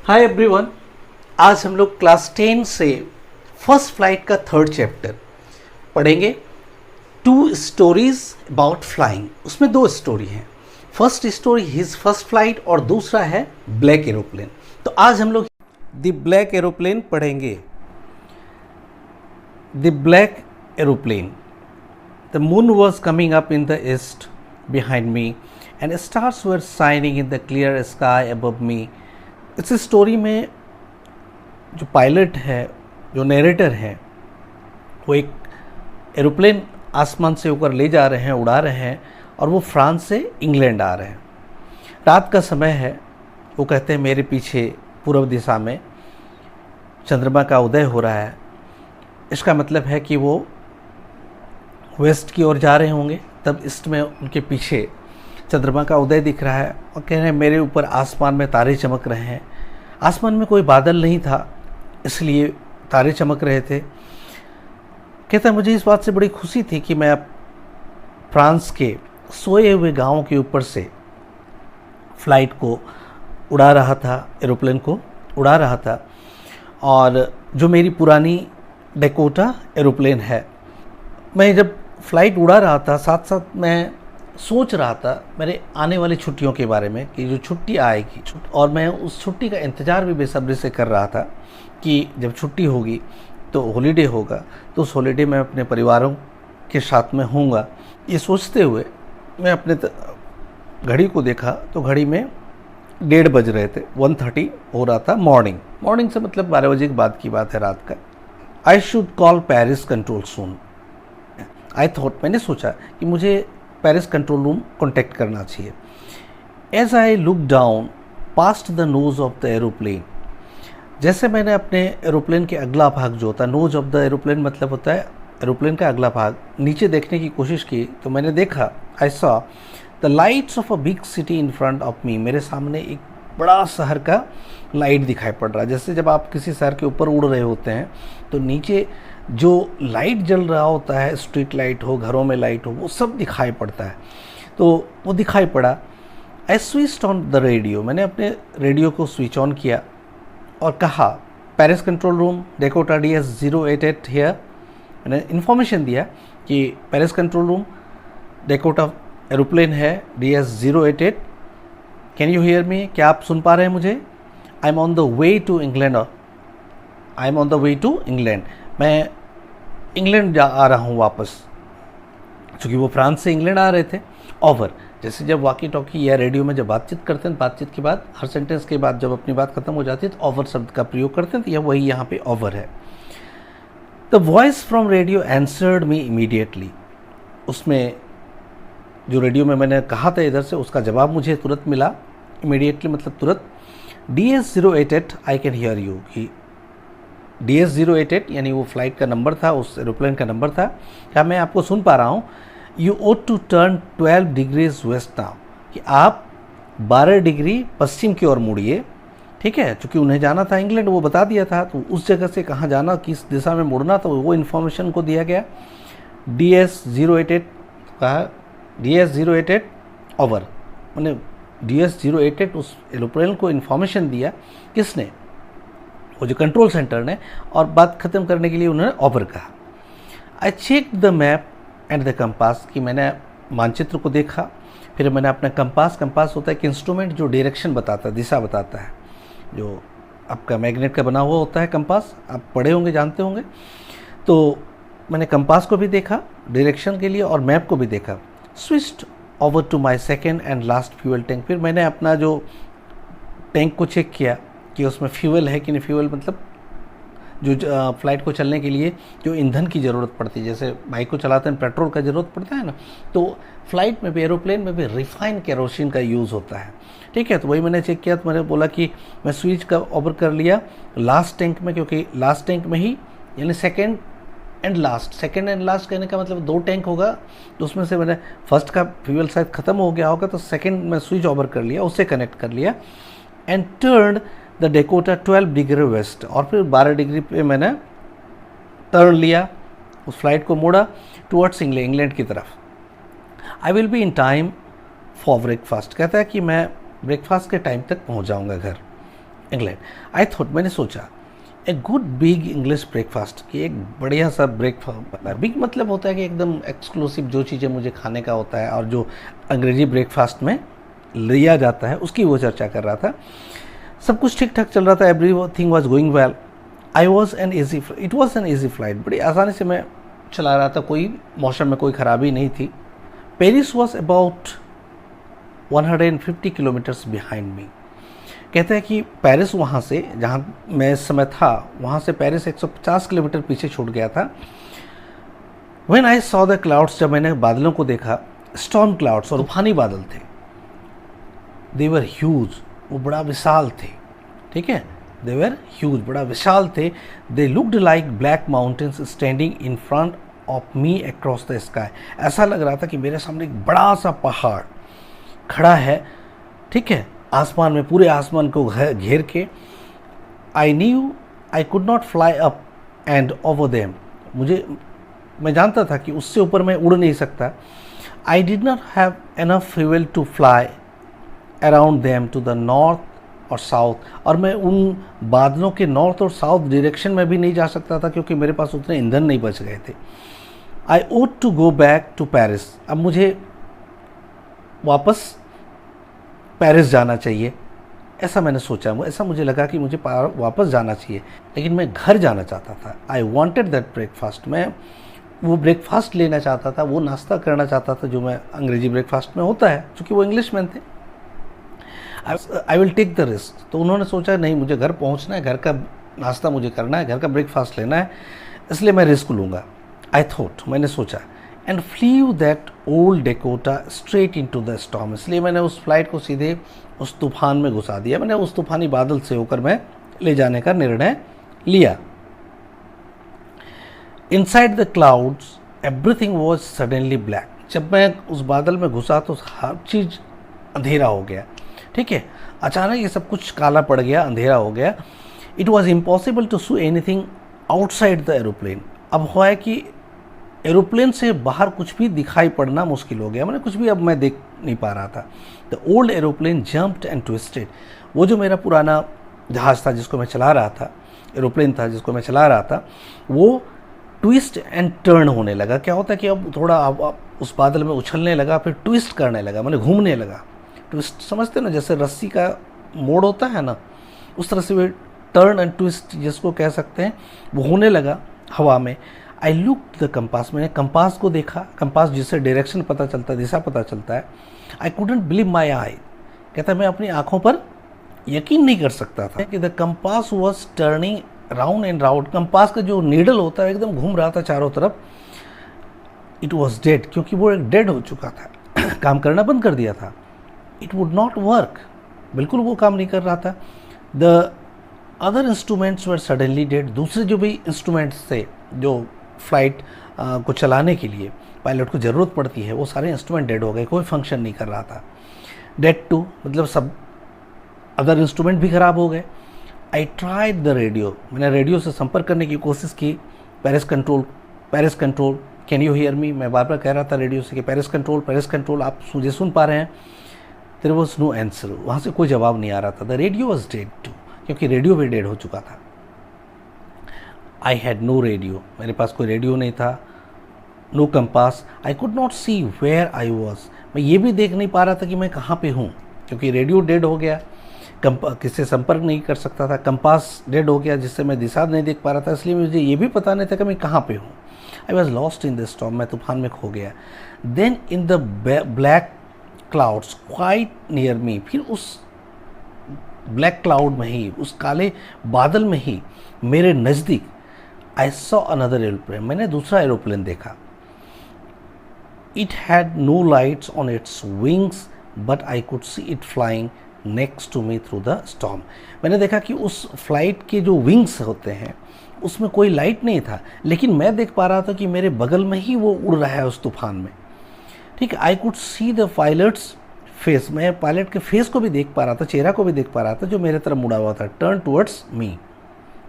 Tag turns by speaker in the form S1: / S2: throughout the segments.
S1: Hi everyone. आज हम लोग क्लास 10 से फर्स्ट फ्लाइट का थर्ड चैप्टर पढ़ेंगे। 2 स्टोरीज अबाउट फ्लाइंग। उसमें 2 स्टोरी हैं। First story his first flight और दूसरा है ब्लैक एरोप्लेन। तो आज हम लोग द ब्लैक एरोप्लेन पढ़ेंगे। The black aeroplane. The moon was coming up in the east behind me and stars were shining in the clear sky above me। इस story में जो पायलट है, जो नरेटर है, वो एक एरोप्लेन आसमान से ऊपर ले जा रहे हैं, उड़ा रहे हैं, और वो फ्रांस से इंग्लैंड आ रहे हैं। रात का समय है। वो कहते हैं मेरे पीछे पूर्व दिशा में चंद्रमा का उदय हो रहा है। इसका मतलब है कि वो वेस्ट की ओर जा रहे होंगे। तब ईस्ट में उनके पीछे चंद्रमा का उदय दिख रहा है और कह रहे हैं मेरे ऊपर आसमान में तारे चमक रहे हैं। आसमान में कोई बादल नहीं था, इसलिए तारे चमक रहे थे। कहता है मुझे इस बात से बड़ी खुशी थी कि मैं अब फ्रांस के सोए हुए गाँव के ऊपर से फ्लाइट को उड़ा रहा था, एरोप्लेन को उड़ा रहा था। और जो मेरी पुरानी डेकोटा एरोप्लेन है, मैं जब फ्लाइट उड़ा रहा था, साथ साथ मैं सोच रहा था मेरे आने वाली छुट्टियों के बारे में कि जो छुट्टी आएगी, और मैं उस छुट्टी का इंतज़ार भी बेसब्री से कर रहा था कि जब छुट्टी होगी तो हॉलीडे होगा, तो उस हॉलीडे में अपने परिवारों के साथ में होऊंगा। ये सोचते हुए मैं अपने घड़ी को देखा तो घड़ी में 1:30 बज रहे थे। 1:30 हो रहा था मॉर्निंग से मतलब 12 बजे के बाद की बात है, रात का। I should call Paris control soon. I thought, मैंने सोचा कि मुझे पेरिस कंट्रोल रूम कॉन्टेक्ट करना चाहिए। As I look down past the nose of the aeroplane. जैसे मैंने अपने एरोप्लेन के अगला भाग जो होता है, नोज ऑफ द एरोप्लेन मतलब होता है एरोप्लेन का अगला भाग, नीचे देखने की कोशिश की तो मैंने देखा, I saw the lights of a big city in front of मी। मेरे सामने एक बड़ा शहर का लाइट दिखाई पड़ रहा है। जैसे जब आप किसी शहर के ऊपर उड़ रहे होते हैं तो नीचे जो लाइट जल रहा होता है, स्ट्रीट लाइट हो, घरों में लाइट हो, वो सब दिखाई पड़ता है। तो वो दिखाई पड़ा। I switched on the radio. मैंने अपने रेडियो को स्विच ऑन किया और कहा Paris control room Dakota DS-088 here. मैंने इन्फॉर्मेशन दिया कि Paris control room Dakota aeroplane है DS-088। Can you hear me? क्या आप सुन पा रहे हैं मुझे? I am on the way to England. I am on the way to England. मैं इंग्लैंड आ रहा हूँ वापस, क्योंकि वो फ्रांस से इंग्लैंड आ रहे थे। ओवर, जैसे जब वॉकी टॉकी या रेडियो में जब बातचीत करते हैं, बातचीत के बाद हर सेंटेंस के बाद जब अपनी बात खत्म हो जाती है तो ओवर शब्द का प्रयोग करते हैं, तो यह वही यहाँ पे ओवर है। The voice from radio answered me immediately. उसमें जो रेडियो में मैंने कहा था इधर से, उसका जवाब मुझे तुरंत मिला। इमीडिएटली मतलब तुरंत। DS-088 I can hear you. कि DS-088 यानी वो फ्लाइट का नंबर था, उस एरोप्लेन का नंबर था। क्या मैं आपको सुन पा रहा हूँ? You ought to turn 12 degrees west now. कि आप 12 डिग्री पश्चिम की ओर मुड़िए। ठीक है, चूँकि उन्हें जाना था इंग्लैंड, वो बता दिया था, तो उस जगह से कहाँ जाना, किस दिशा में मुड़ना, तो वो इन्फॉर्मेशन को दिया गया। DS-088 कहा, DS-088 ओवर। मैंने DS-088 उस एरोप्लेन को इन्फॉर्मेशन दिया। किसने? वो जो कंट्रोल सेंटर ने। और बात ख़त्म करने के लिए उन्होंने ओवर कहा। I check the map and the compass. कि मैंने मानचित्र को देखा, फिर मैंने अपना कंपास होता है कि इंस्ट्रूमेंट जो डायरेक्शन बताता है, दिशा बताता है, जो आपका मैग्नेट का बना हुआ होता है कंपास, आप पढ़े होंगे, जानते होंगे। तो मैंने कंपास को भी देखा डायरेक्शन के लिए और मैप को भी देखा। Switched over to my second and last fuel tank. फिर मैंने अपना जो टैंक को चेक किया कि उसमें फ्यूल है कि नहीं। फ्यूल मतलब जो फ्लाइट को चलने के लिए जो ईंधन की ज़रूरत पड़ती है, जैसे बाइक को चलाते हैं पेट्रोल का ज़रूरत पड़ता है ना, तो फ्लाइट में भी, एरोप्लेन में भी रिफाइंड केरोसिन का यूज़ होता है। ठीक है, तो वही मैंने चेक किया। तो मैंने बोला कि मैं स्विच का ओवर कर लिया लास्ट टैंक में, क्योंकि लास्ट टैंक में ही यानी सेकेंड एंड लास्ट कहने का मतलब 2 टैंक होगा, तो उसमें से मैंने फर्स्ट का फ्यूल शायद ख़त्म हो गया होगा, तो सेकेंड में स्विच ओवर कर लिया, उससे कनेक्ट कर लिया। And turn the Dakota 12 degree west. और फिर 12 डिग्री पे मैंने टर्न लिया, उस फ्लाइट को मोड़ा टुवर्ड्स इंग्लैंड की तरफ। I will be in time for breakfast. कहता है कि मैं ब्रेकफास्ट के टाइम तक पहुंच जाऊंगा घर। इंग्लैंड। आई थॉट, मैंने सोचा a good big English breakfast, कि एक बढ़िया सा ब्रेकफास्ट, बिग मतलब होता है कि एकदम एक्सक्लूसिव जो चीज़ें मुझे खाने का होता है और जो अंग्रेजी ब्रेकफास्ट में लिया जाता है उसकी वो चर्चा कर रहा था। सब कुछ ठीक ठाक चल रहा था, every thing was going well. It was an easy flight, बड़ी आसानी से मैं चला रहा था, कोई मौसम में कोई ख़राबी नहीं थी। Paris was about 150 kilometres behind me. कहते हैं कि पेरिस वहाँ से, जहाँ मैं इस समय था, वहाँ से पेरिस 150 किलोमीटर पीछे छूट गया था। When I saw the clouds, जब मैंने बादलों को देखा, स्टॉर्म क्लाउड्स, और तूफानी बादल थे। दे वर ह्यूज, वो बड़ा विशाल थे, ठीक है, दे वर ह्यूज, बड़ा विशाल थे। They looked like black mountains standing in front of me across the sky. ऐसा लग रहा था कि मेरे सामने एक बड़ा सा पहाड़ खड़ा है, ठीक है, आसमान में, पूरे आसमान को घेर के। I knew I could not fly up and over them, मैं जानता था कि उससे ऊपर मैं उड़ नहीं सकता। I did not have enough fuel to fly around them to the north और साउथ, और मैं उन बादलों के नॉर्थ और साउथ डायरेक्शन में भी नहीं जा सकता था क्योंकि मेरे पास उतने ईंधन नहीं बच गए थे। I ought to go back to Paris, अब मुझे वापस पेरिस जाना चाहिए, ऐसा मैंने सोचा। ऐसा मुझे लगा कि मुझे वापस जाना चाहिए, लेकिन मैं घर जाना चाहता था। आई वॉन्टेड दैट ब्रेकफास्ट, मैं वो ब्रेकफास्ट लेना चाहता था, वो नाश्ता करना चाहता था जो मैं अंग्रेजी ब्रेकफास्ट में होता है, क्योंकि वो इंग्लिशमैन थे। I will take the risk. तो उन्होंने सोचा नहीं, मुझे घर पहुंचना है, घर का नाश्ता मुझे करना है, घर का ब्रेकफास्ट लेना है, इसलिए मैं रिस्क लूँगा। आई थॉट, मैंने सोचा, and flew that old Dakota straight into the storm, इसलिए मैंने उस फ्लाइट को सीधे उस तूफान में घुसा दिया। मैंने उस तूफानी बादल से होकर मैं ले जाने का निर्णय लिया। Inside the clouds everything was suddenly black, जब मैं उस बादल में घुसा तो हर चीज़ अंधेरा हो गया, ठीक है, अचानक ये सब कुछ काला पड़ गया, अंधेरा हो गया। It was impossible to see anything outside the aeroplane, अब हुआ है कि एरोप्लेन से बाहर कुछ भी दिखाई पड़ना मुश्किल हो गया, मैंने कुछ भी अब मैं देख नहीं पा रहा था। The old aeroplane jumped and twisted, वो जो मेरा पुराना जहाज़ था जिसको मैं चला रहा था, एरोप्लेन था जिसको मैं चला रहा था, वो ट्विस्ट एंड टर्न होने लगा। क्या होता है कि अब थोड़ा अब उस बादल में उछलने लगा, फिर ट्विस्ट करने लगा, मैंने घूमने लगा। ट्विस्ट समझते ना, जैसे रस्सी का मोड़ होता है ना, उस तरह से वो टर्न एंड ट्विस्ट जिसको कह सकते हैं, वो होने लगा हवा में। आई लुक द कंपास, मैंने कंपास को देखा, कंपास जिससे डायरेक्शन पता चलता है, दिशा पता चलता है। आई कुडंट बिलीव माई आई, कहता मैं अपनी आंखों पर यकीन नहीं कर सकता था कि the compass was turning round and round, compass का जो नीडल होता है एकदम घूम रहा था चारों तरफ। इट वॉज डेड, क्योंकि वो एक डेड हो चुका था, काम करना बंद कर दिया था। इट वुड नॉट वर्क, बिल्कुल वो काम नहीं कर रहा था। The other instruments were suddenly dead, दूसरे जो भी इंस्ट्रूमेंट्स थे जो फ्लाइट को चलाने के लिए पायलट को ज़रूरत पड़ती है, वो सारे इंस्ट्रूमेंट डेड हो गए, कोई फंक्शन नहीं कर रहा था। डेड टू मतलब सब अदर इंस्ट्रूमेंट भी ख़राब हो गए। आई ट्राइड द रेडियो, मैंने रेडियो से संपर्क करने की कोशिश की। Paris control can you hear मी, मैं बार बार कह रहा था रेडियो से कि पेरिस कंट्रोल आप मुझे सुन पा रहे हैं। देयर वाज नो आंसर, वहाँ से कोई जवाब नहीं आ रहा था। The radio was dead too, क्योंकि रेडियो भी डेड हो चुका था। आई हैड नो रेडियो, मेरे पास कोई रेडियो नहीं था। No compass, I could not see where I was, मैं ये भी देख नहीं पा रहा था कि मैं कहाँ पे हूँ, क्योंकि रेडियो डेड हो गया, किससे संपर्क नहीं कर सकता था। कंपास डेड हो गया जिससे मैं दिशा नहीं देख पा रहा था, इसलिए मुझे ये भी पता नहीं था कि मैं कहाँ पे हूँ। I was lost in the storm, मैं तूफान में खो गया। Then in the black clouds quite near me, फिर उस ब्लैक क्लाउड में ही, उस काले बादल में ही मेरे नज़दीक, आई सॉ अनदर एरोप्लेन, मैंने दूसरा एरोप्लेन देखा। It had no lights on its wings but I could see it flying next to me through the storm, मैंने देखा कि उस फ्लाइट के जो विंग्स होते हैं उसमें कोई लाइट नहीं था, लेकिन मैं देख पा रहा था कि मेरे बगल में ही वो उड़ रहा है उस तूफान में, ठीक है। आई could see the pilots face, मैं पायलट के फेस को भी देख पा रहा था, चेहरा को भी देख पा रहा था जो मेरे तरफ मुड़ा हुआ था, टर्न टुवर्ड्स मी,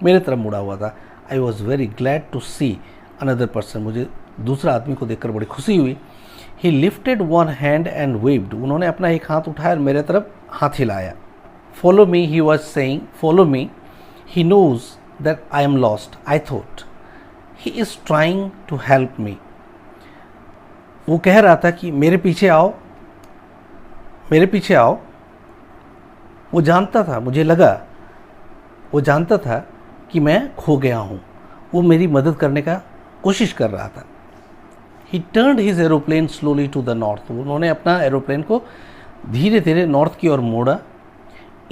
S1: मेरे तरफ मुड़ा हुआ था। I was very glad to see another person, मुझे दूसरा आदमी को देखकर बड़ी खुशी हुई। He lifted one hand and waved, उन्होंने अपना एक हाथ उठाया और मेरे तरफ हाथ हिलाया। follow me, he was saying, follow me. He knows that I am lost. I thought he is trying to help me. वो कह रहा था कि मेरे पीछे आओ, मेरे पीछे आओ. वो जानता था, मुझे लगा वो जानता था कि मैं खो गया हूँ. वो मेरी मदद करने का कोशिश कर रहा था. He turned his aeroplane slowly to the north. उन्होंने अपना एरोप्लेन को धीरे धीरे नॉर्थ की ओर मोड़ा.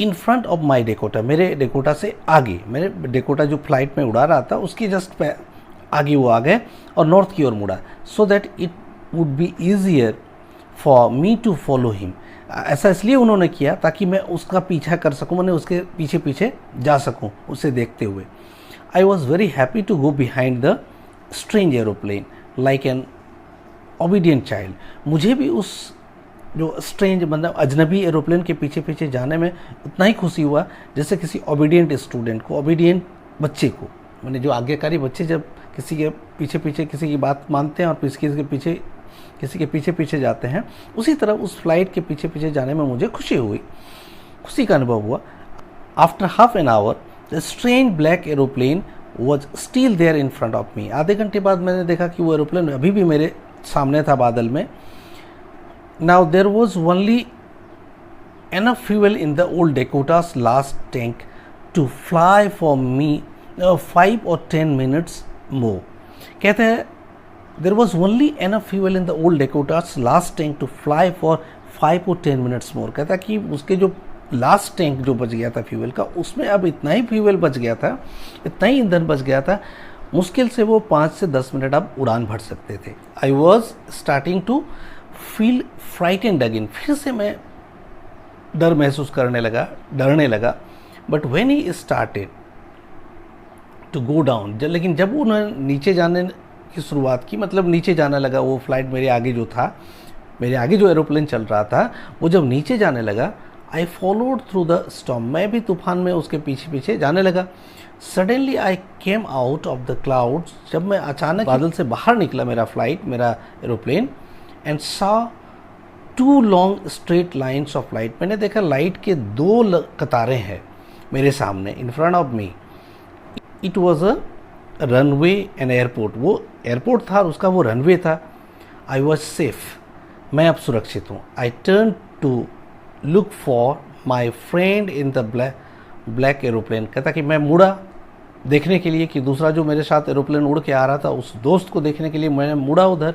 S1: इन फ्रंट ऑफ माई डेकोटा, मेरे डेकोटा से आगे, मेरे डेकोटा जो फ्लाइट में उड़ा रहा था उसके जस्ट आगे वो आ गए और नॉर्थ की ओर मुड़ा. So that it would be easier for me to follow him. ऐसा इसलिए उन्होंने किया ताकि मैं उसका पीछा कर सकूं, मैंने उसके पीछे पीछे जा सकूं उसे देखते हुए. I was very happy to go behind the strange aeroplane like an obedient child. मुझे भी उस जो स्ट्रेंज मतलब अजनबी एरोप्लेन के पीछे पीछे जाने में उतना ही खुशी हुआ जैसे किसी ओबीडियंट स्टूडेंट को, ओबीडियंट बच्चे को, मैंने जो आज्ञाकारी बच्चे जब किसी के पीछे पीछे किसी की बात मानते हैं और किसी के पीछे पीछे जाते हैं, उसी तरह उस फ्लाइट के पीछे पीछे जाने में मुझे खुशी हुई, खुशी का अनुभव हुआ. After half an hour the strange black aeroplane was still there in front of me. आधे घंटे बाद मैंने देखा कि वो एरोप्लेन अभी भी मेरे सामने था बादल में. Now there was only enough fuel in the old Dakota's last tank to fly for me 5 or 10 minutes more. कहते हैं there was only enough fuel in the old Dakota's last tank to fly for 5 or 10 minutes more. कहता है कि उसके जो last tank जो बच गया था फ्यूल का, उसमें अब इतना ही फ्यूल बच गया था, इतना ही ईंधन बच गया था, मुश्किल से वो 5 से 10 मिनट अब उड़ान भर सकते थे. I was starting to feel frightened again. फिर से मैं डर महसूस करने लगा, डरने लगा. But when he started to go down, लेकिन जब उन्होंने नीचे जाने की शुरुआत की, मतलब नीचे जाने लगा, वो फ्लाइट मेरे आगे जो था, मेरे आगे जो एरोप्लेन चल रहा था, वो जब नीचे जाने लगा, I followed through the storm, मैं भी तूफान में उसके पीछे पीछे जाने लगा. Suddenly I came out of the clouds, जब मैं अचानक बादल से बाहर निकला मेरा फ्लाइट, मेरा aeroplane, and saw 2 long straight lines of light. मैंने देखा लाइट के 2 कतारें हैं मेरे सामने, इन front of me. It was a runway and airport. वो एयरपोर्ट था और उसका वो रनवे था. आई वॉज सेफ, मैं अब सुरक्षित हूँ. I turn to look for my friend in the black aeroplane. कहता कि मैं मुड़ा देखने के लिए कि दूसरा जो मेरे साथ एरोप्लेन उड़ के आ रहा था, उस दोस्त को देखने के लिए मैंने मुड़ा उधर.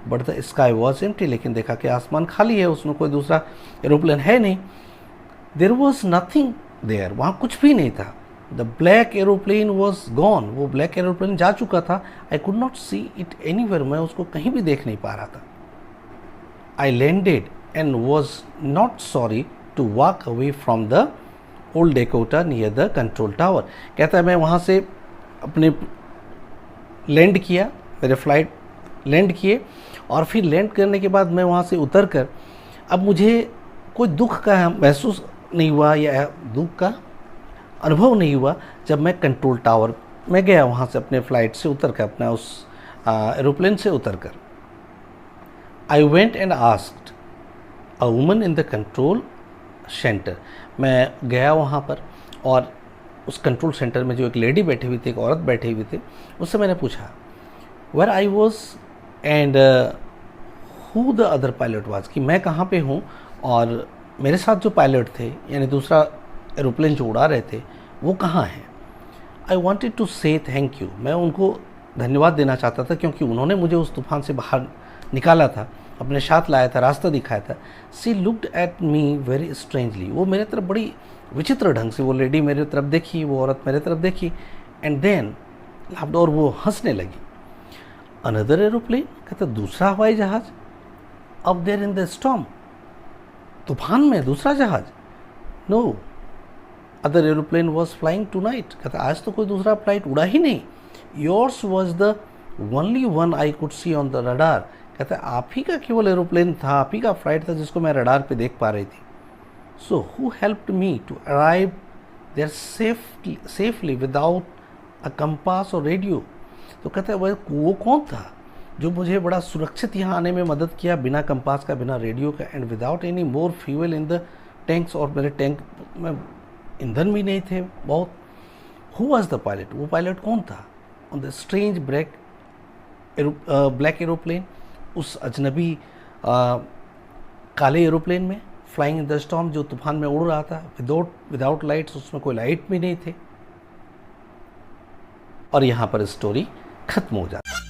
S1: But the sky was empty, लेकिन देखा कि आसमान खाली है, उसमें कोई दूसरा एरोप्लेन है नहीं. देयर वॉज नथिंग देयर, वहाँ कुछ भी नहीं था. The black aeroplane was gone, वो ब्लैक एरोप्लेन जा चुका था. I could not see it anywhere, मैं उसको कहीं भी देख नहीं पा रहा था. I landed and was not sorry to walk away from the old Dakota near the control tower. कहता है मैं वहाँ से अपने लैंड किया, मेरे फ्लाइट लैंड किए, और फिर लैंड करने के बाद मैं वहाँ से उतर कर, अब मुझे कोई दुख का महसूस नहीं हुआ या दुख का अनुभव नहीं हुआ जब मैं कंट्रोल टावर में गया, वहाँ से अपने फ्लाइट से उतर कर, अपना उस एरोप्लेन से उतर कर. I went and asked a woman in the control centre. मैं गया वहाँ पर और उस कंट्रोल सेंटर में जो एक लेडी बैठी हुई थी, एक औरत बैठी हुई थी, उससे मैंने पूछा where I was and who the other pilot was, कि मैं कहाँ पे हूँ और मेरे साथ जो पायलट थे, यानी दूसरा एरोप्लेन जो उड़ा रहे थे, वो कहाँ हैं. आई वॉन्टेड टू से थैंक यू, मैं उनको धन्यवाद देना चाहता था क्योंकि उन्होंने मुझे उस तूफान से बाहर निकाला था, अपने साथ लाया था, रास्ता दिखाया था. She looked at me very strangely, वो मेरे तरफ बड़ी विचित्र ढंग से, वो लेडी मेरे तरफ देखी, वो औरत मेरे तरफ देखी, एंड देन लाफ्ड, और वो हंसने लगी. अनदर एरोप्लेन, कहता दूसरा हवाई जहाज, up there in the storm, तूफान में दूसरा जहाज. No other aeroplane was flying tonight, कहता आज तो कोई दूसरा फ्लाइट उड़ा ही नहीं. Yours was the only one I could see on the radar, कहता आप ही का केवल एरोप्लेन था, आप ही का फ्लाइट था जिसको मैं रडार पे देख पा रही थी. So who helped me to arrive there safely without a compass और रेडियो. तो कहता है वो कौन था जो मुझे बड़ा सुरक्षित यहाँ आने में मदद किया, बिना कंपास का, बिना रेडियो का, and without any more fuel in the tanks और मेरे टैंक में ईंधन भी नहीं थे बहुत। Who was the pilot? वो पायलट कौन था on the strange black aeroplane, उस अजनबी काले एरोप्लेन में, फ्लाइंग इन द स्टॉर्म, जो तूफान में उड़ रहा था विदाउट लाइट्स, उसमें कोई लाइट भी नहीं थे। और यहाँ पर स्टोरी खत्म हो जाती।